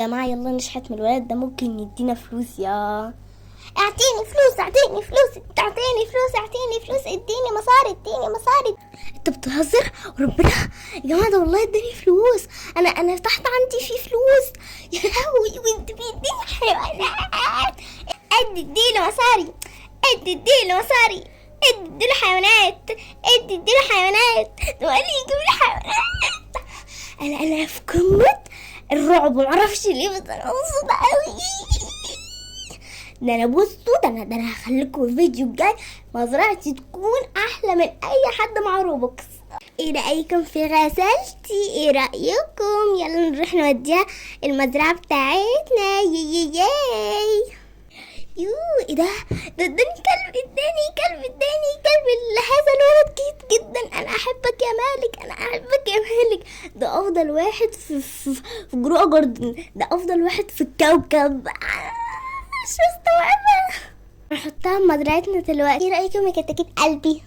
يا جماعة يلا نشحت من الولد ده، ممكن يدينا فلوس. يا اعطيني فلوس، اعطيني فلوس، اعطيني فلوس، اعطيني فلوس، اديني مصاري، اديني مصاري. انت بتهزر وربنا يا جماعة، ده والله اداني فلوس. انا تحت عندي في فلوس. يا لهوي، وانت بيديني حيوانات. اديله مصاري، اديله مصاري، اديله حيوانات، اديله حيوانات، تقولي يجيب لي حيوانات. انا في قمة الرعب، معرفش ليه بس انا مبسوطة قوي. ده انا بصوا، ده انا هخليكم الفيديو الجاي مزرعتي تكون احلى من اي حد مع روبوكس. ايه رايكم في غسالتي؟ ايه رايكم؟ يلا نروح نوديها المزرعه بتاعتنا. ياي يو، ايه ده اداني كلب، اداني كلب. هذا الولد كيوت جدا، انا احبك يا مالك، انا احبك يا مالك. ده افضل واحد في جرو جاردن، ده افضل واحد في الكوكب. مش مستوعبه. نحطها في مزرعتنا دلوقتي. ايه رايكم يا كتاكيت قلبي؟